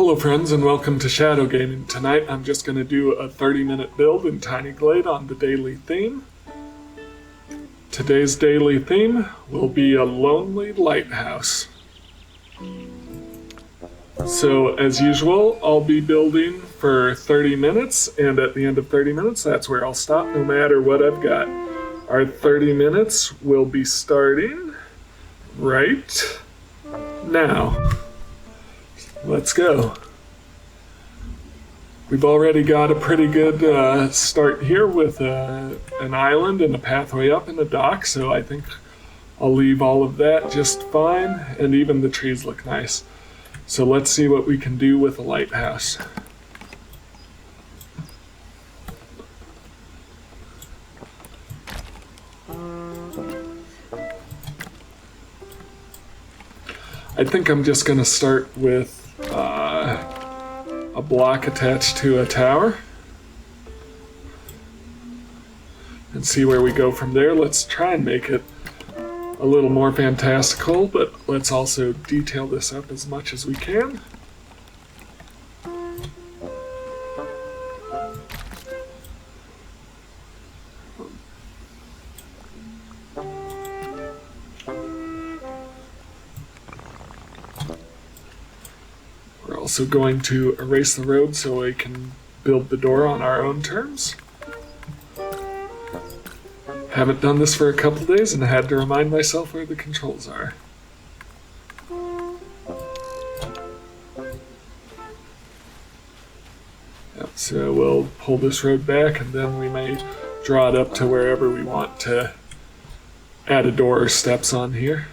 Hello friends and welcome to Shadow Gaming. Tonight I'm just going to do a 30-minute build in Tiny Glade on the daily theme. Today's daily theme will be a lonely lighthouse. So as usual, I'll be building for 30 minutes, and at the end of 30 minutes that's where I'll stop no matter what I've got. Our 30 minutes will be starting right now. Let's go. We've already got a pretty good start here with an island and a pathway up and a dock, so I think I'll leave all of that just fine, and even the trees look nice. So let's see what we can do with a lighthouse. I think I'm just going to start with a block attached to a tower and see where we go from there. Let's try and make it a little more fantastical, but let's also detail this up as much as we can. We're also going to erase the road so we can build the door on our own terms. Haven't done this for a couple days and I had to remind myself where the controls are. Yep, so we'll pull this road back and then we may draw it up to wherever we want to add a door or steps on here.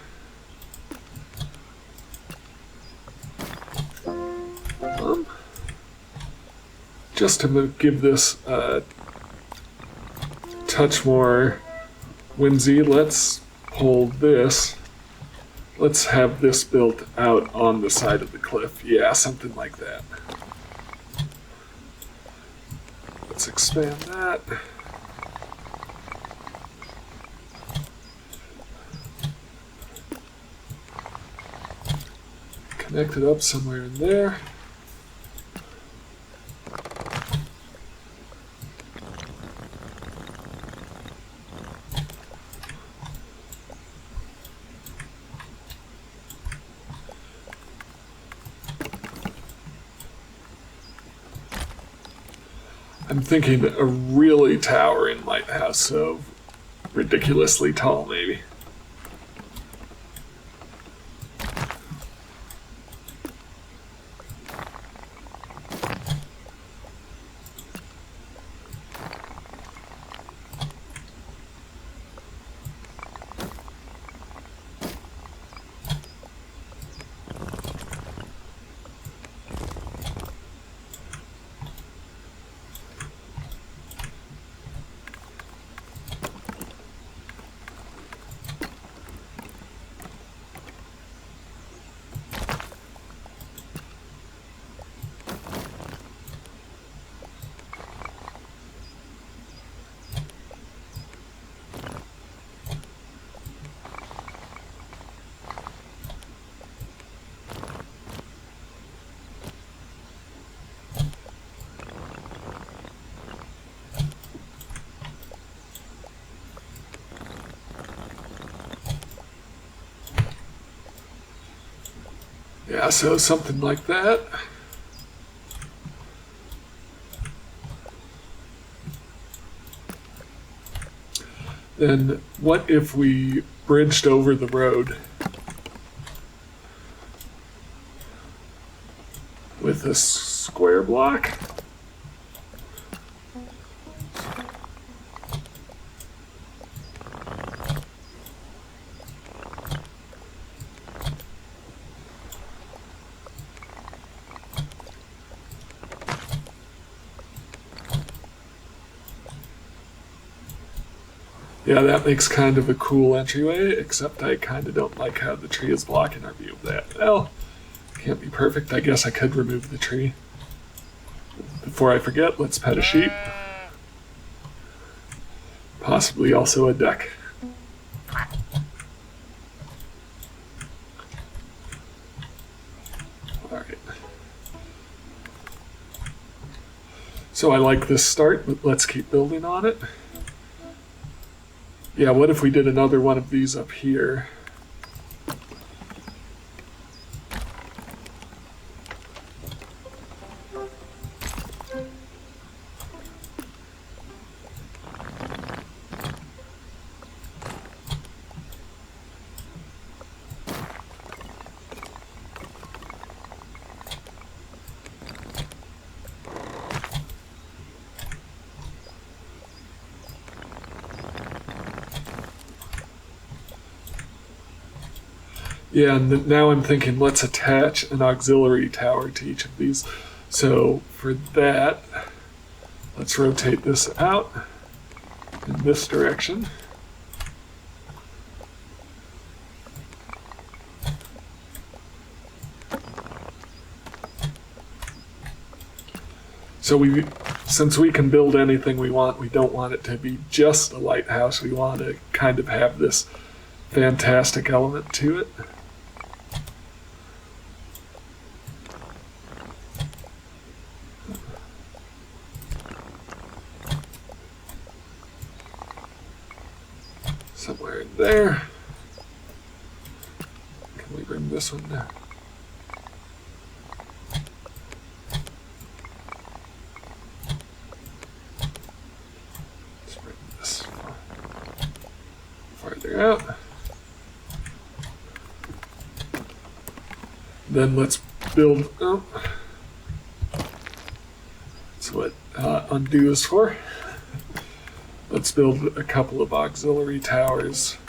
Just to give this a touch more whimsy, let's pull this. Let's have this built out on the side of the cliff. Yeah, something like that. Let's expand that. Connect it up somewhere in there. I'm thinking a really towering lighthouse, so ridiculously tall maybe. Yeah, so something like that. Then what if we bridged over the road with a square block? Yeah, that makes kind of a cool entryway, except I kind of don't like how the tree is blocking our view of that. Well, can't be perfect. I guess I could remove the tree. Before I forget, let's pet a sheep. Possibly also a duck. So I like this start, but let's keep building on it. Yeah, what if we did another one of these up here? Yeah, and now I'm thinking let's attach an auxiliary tower to each of these. So for that, let's rotate this out in this direction. So since we can build anything we want, we don't want it to be just a lighthouse. We want to kind of have this fantastic element to it. Somewhere in there. Can we bring this one down? Let's bring this farther out. Then let's build. Oh, that's what undo is for. Let's build a couple of auxiliary towers.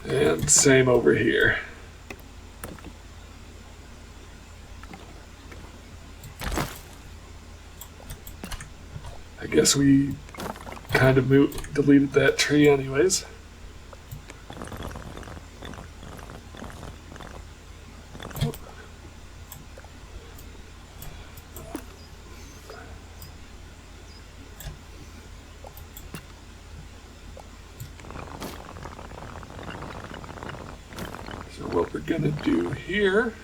And same over here. I guess we kind of deleted that tree anyways. So what we're gonna do here,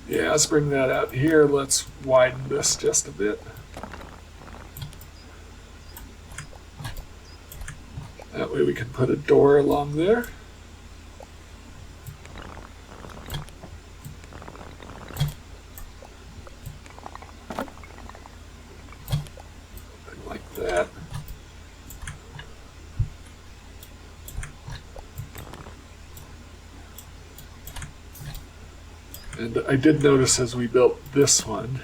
yeah, let's bring that out here. Let's widen this just a bit. That way we can put a door along there. Something like that. And I did notice as we built this one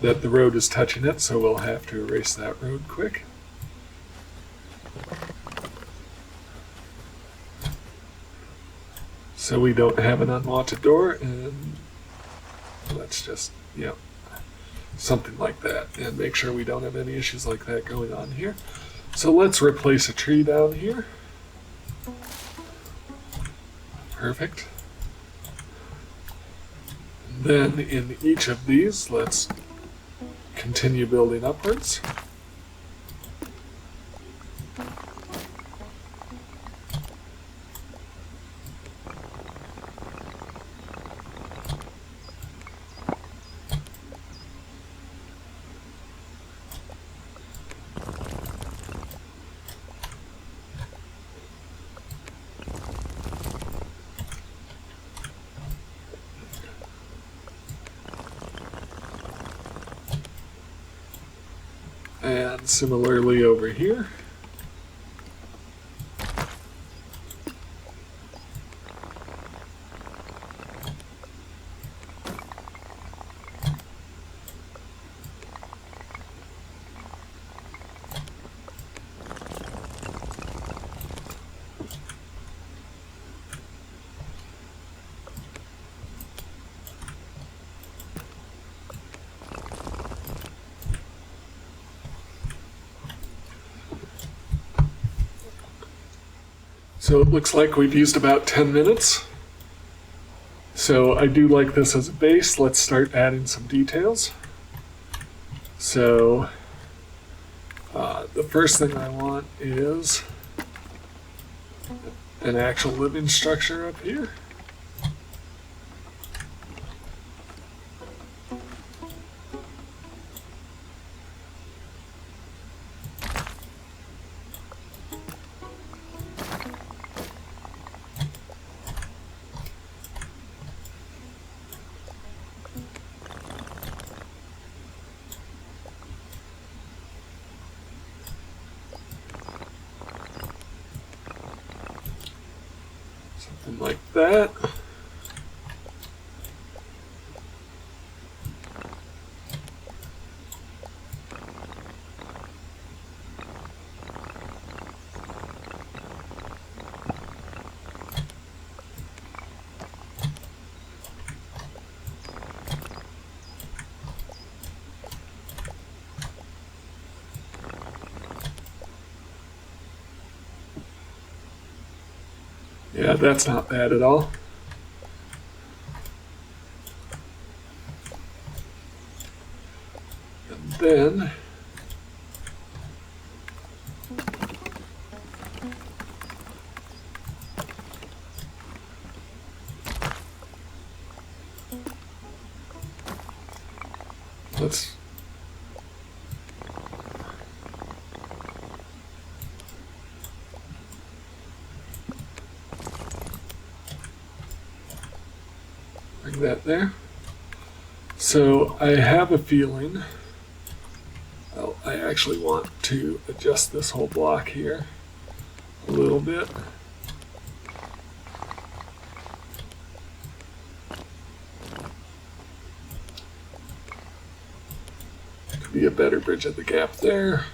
that the road is touching it, so we'll have to erase that road quick. So we don't have an unwanted door, and let's just, yeah, something like that, and make sure we don't have any issues like that going on here. So let's replace a tree down here. Perfect. And then in each of these, let's continue building upwards. And similarly over here. So it looks like we've used about 10 minutes. So I do like this as a base. Let's start adding some details. So the first thing I want is an actual living structure up here. Something like that. Yeah, that's not bad at all. And then let's bring that there. So I have a feeling, well, I actually want to adjust this whole block here a little bit. Could be a better bridge at the gap there.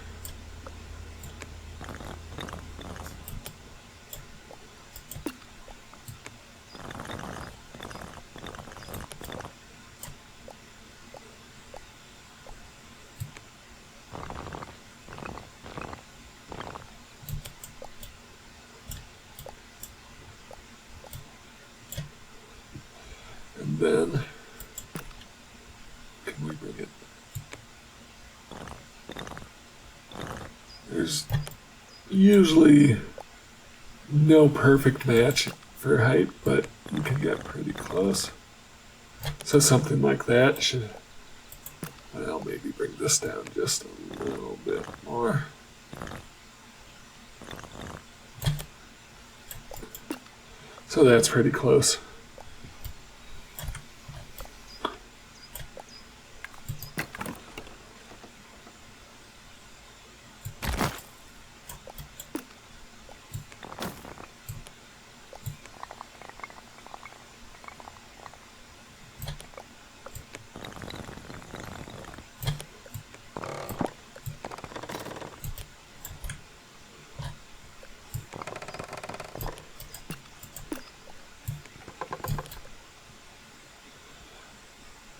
And then, can we bring it? There's usually no perfect match for height, but you can get pretty close. So something like that should, well, maybe bring this down just a little bit more. So that's pretty close.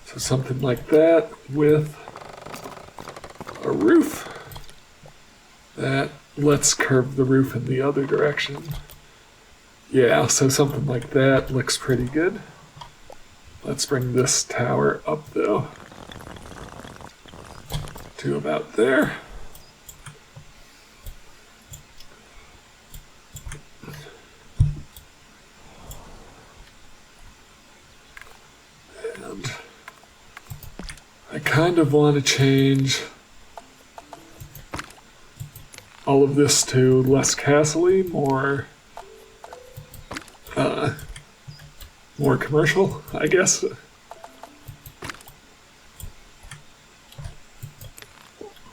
So something like that with a roof that lets curve the roof in the other direction. Yeah, so something like that looks pretty good. Let's bring this tower up though to about there. And I kind of want to change all of this to less castle-y, more commercial, I guess.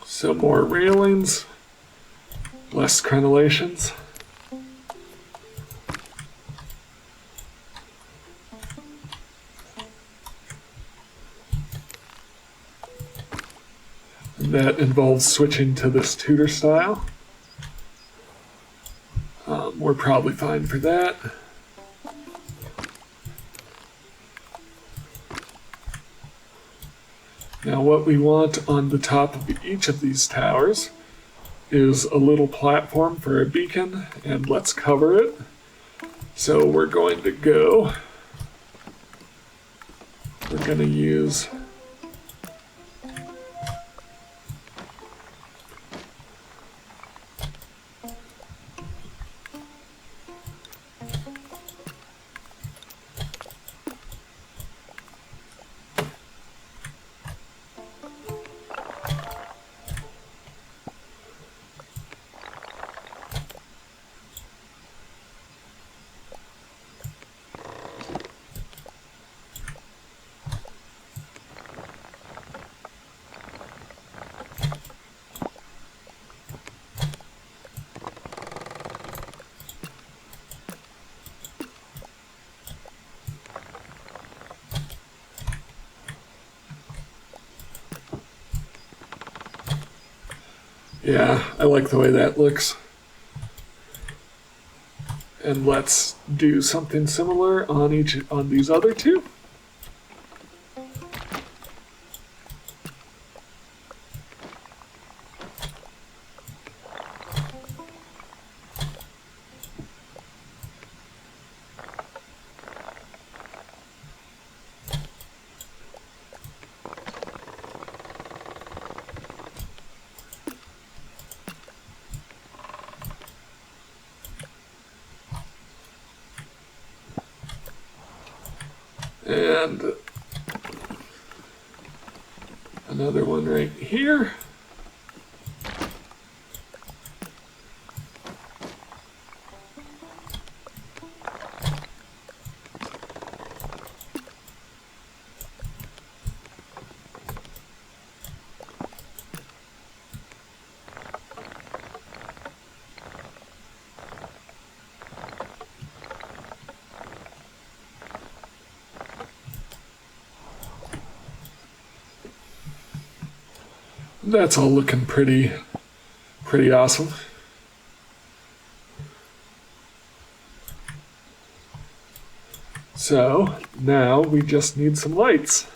So more railings, less crenellations. And that involves switching to this Tudor style. We're probably fine for that. Now what we want on the top of each of these towers is a little platform for a beacon, and let's cover it So we're going to use Yeah, I like the way that looks. And let's do something similar on these other two. And another one right here. That's all looking pretty awesome. So now we just need some lights.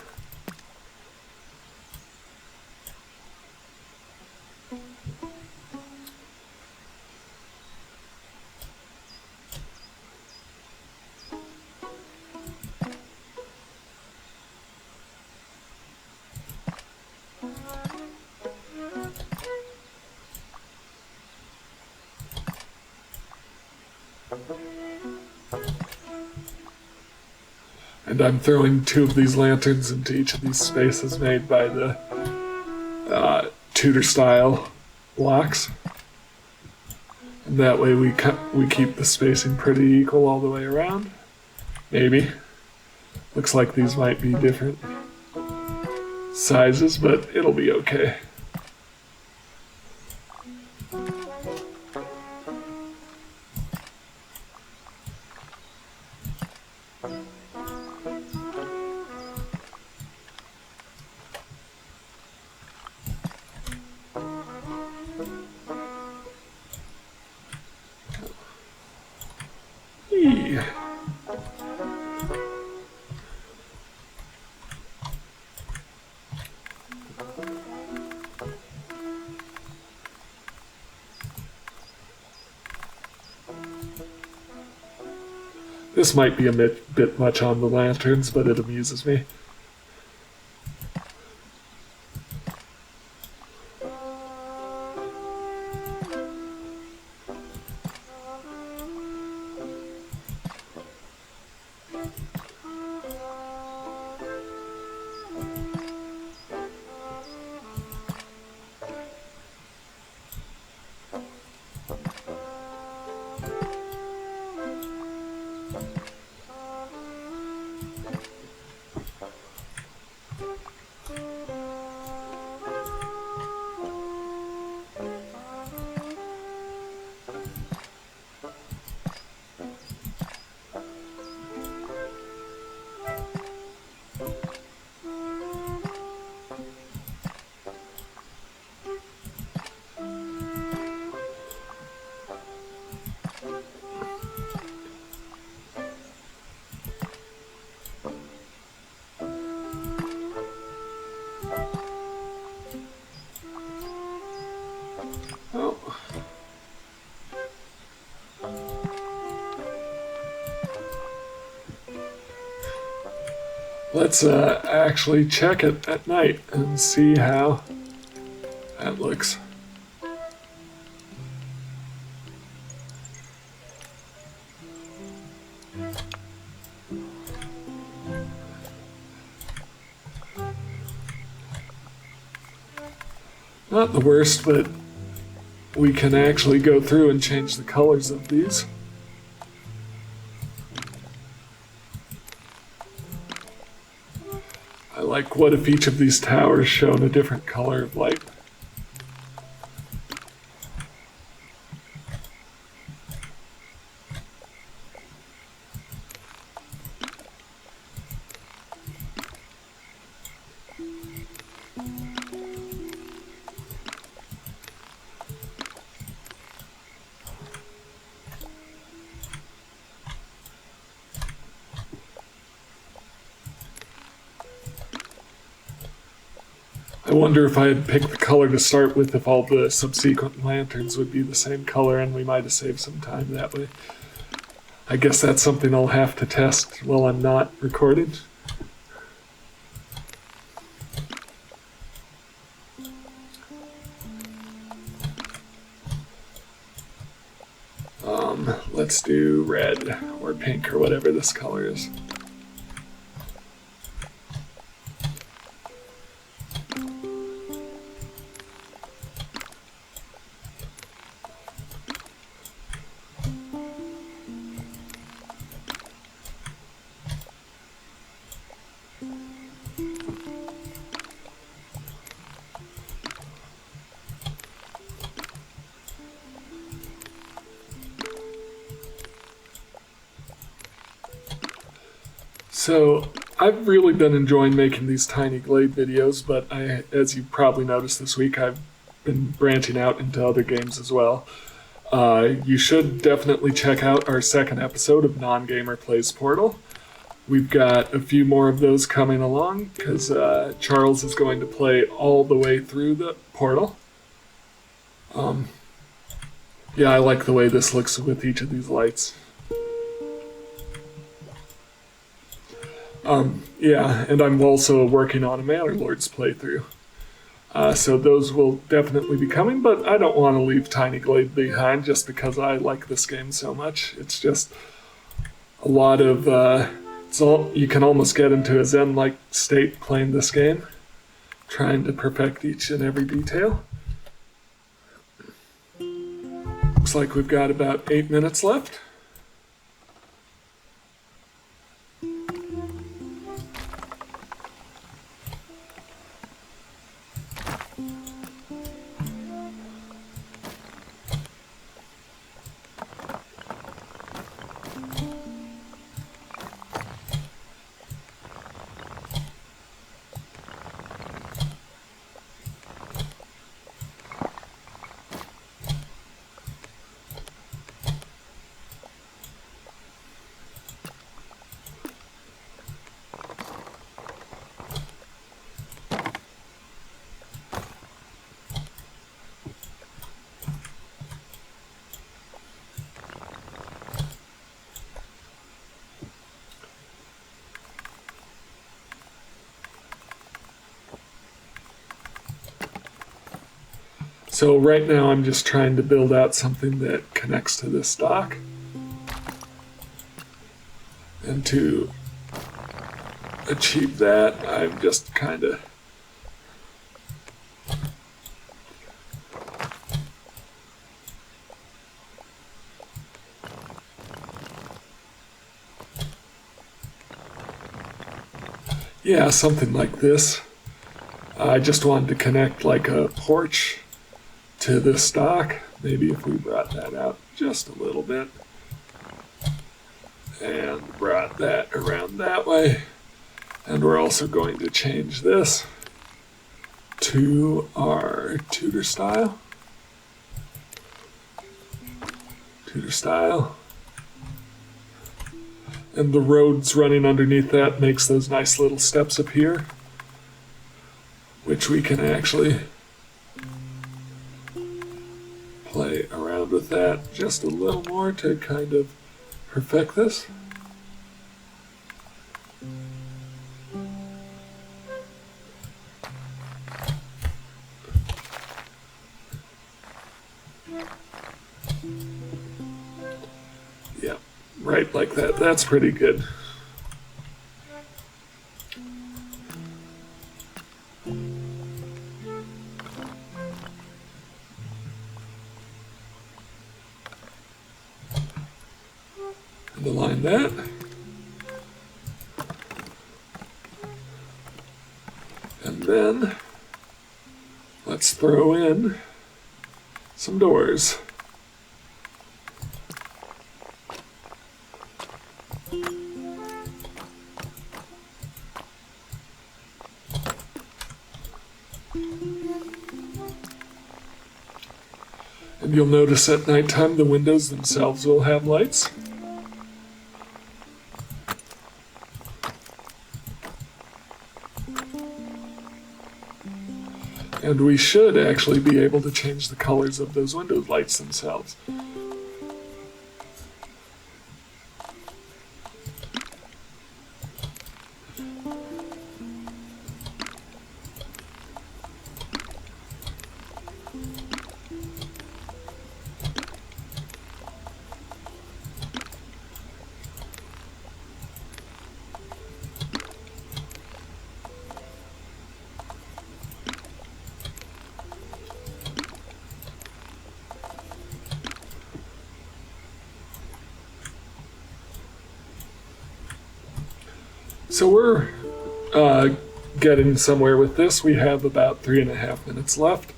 And I'm throwing 2 of these lanterns into each of these spaces made by the Tudor-style blocks. And that way we keep the spacing pretty equal all the way around. Maybe. Looks like these might be different sizes, but it'll be okay. This might be a bit much on the lanterns, but it amuses me. Let's actually check it at night and see how that looks. Not the worst, but we can actually go through and change the colors of these. I like what if each of these towers shone a different color of light. I wonder if I had picked the color to start with, if all the subsequent lanterns would be the same color, and we might have saved some time that way. I guess that's something I'll have to test while I'm not recording. Let's do red or pink or whatever this color is. So I've really been enjoying making these tiny Glade videos, but as you probably noticed this week, I've been branching out into other games as well. You should definitely check out our second episode of Non-Gamer Plays Portal. We've got a few more of those coming along because Charles is going to play all the way through the Portal. Yeah, I like the way this looks with each of these lights. Yeah, and I'm also working on a Manor Lords playthrough. So those will definitely be coming, but I don't want to leave Tiny Glade behind just because I like this game so much. It's just a lot of... you can almost get into a Zen-like state playing this game, trying to perfect each and every detail. Looks like we've got about 8 minutes left. So right now I'm just trying to build out something that connects to this dock. And to achieve that, I'm just kind of yeah, something like this. I just wanted to connect like a porch to this dock. Maybe if we brought that out just a little bit and brought that around that way. And we're also going to change this to our Tudor style. Tudor style. And the roads running underneath that makes those nice little steps up here, which we can actually play around with that just a little more to kind of perfect this. like that. That's pretty good. And align that. And then let's throw in some doors. And you'll notice at nighttime the windows themselves will have lights. And we should actually be able to change the colors of those window lights themselves. So we're getting somewhere with this. We have about 3.5 minutes left.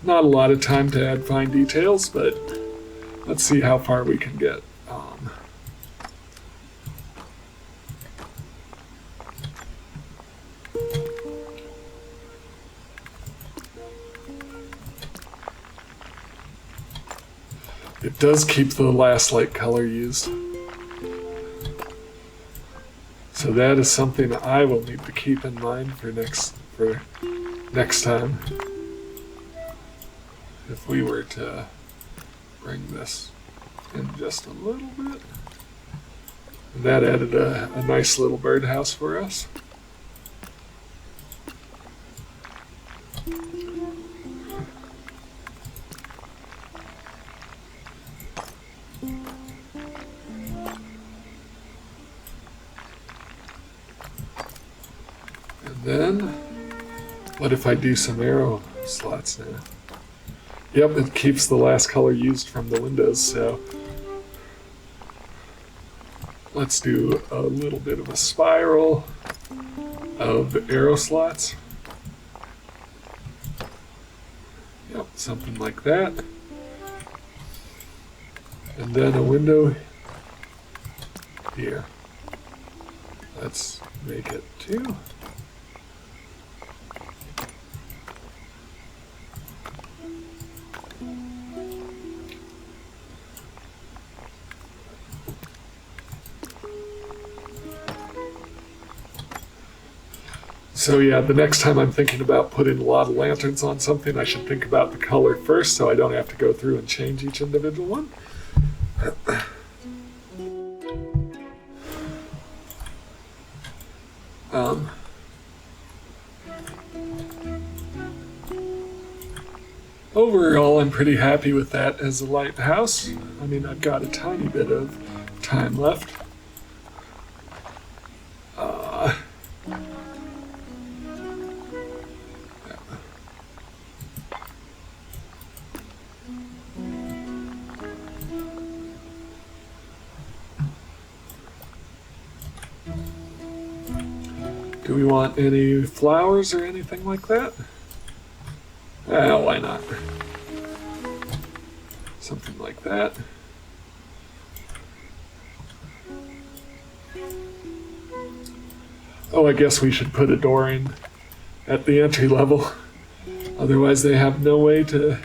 Not a lot of time to add fine details, but let's see how far we can get. It does keep the last light color used. So that is something I will need to keep in mind for next time. If we were to bring this in just a little bit. And that added a nice little birdhouse for us. Then, what if I do some arrow slots now? Yep, it keeps the last color used from the windows, so let's do a little bit of a spiral of arrow slots. Yep, something like that. And then a window here. Let's make it 2. So yeah, the next time I'm thinking about putting a lot of lanterns on something, I should think about the color first so I don't have to go through and change each individual one. Overall, I'm pretty happy with that as a lighthouse. I mean, I've got a tiny bit of time left. Do we want any flowers or anything like that? Why not? Something like that. Oh, I guess we should put a door in at the entry level. Otherwise they have no way to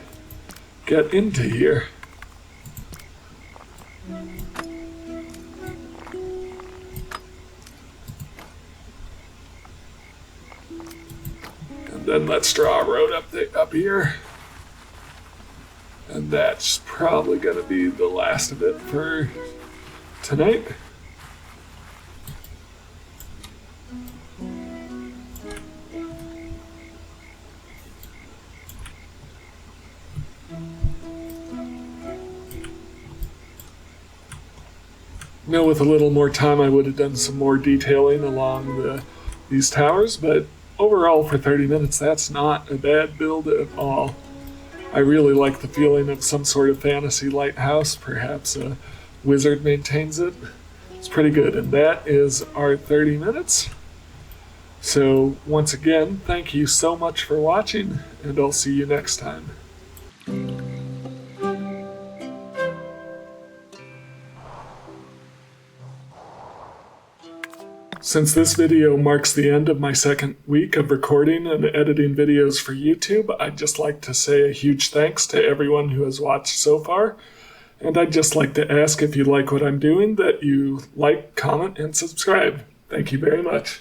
get into here. And then let's draw a road up here. And that's probably going to be the last of it for tonight. With a little more time I would have done some more detailing along these towers, but overall for 30 minutes that's not a bad build at all. I really like the feeling of some sort of fantasy lighthouse, perhaps a wizard maintains it. It's pretty good, and that is our 30 minutes. So once again, thank you so much for watching, and I'll see you next time. Since this video marks the end of my second week of recording and editing videos for YouTube, I'd just like to say a huge thanks to everyone who has watched so far. And I'd just like to ask if you like what I'm doing that you like, comment, and subscribe. Thank you very much.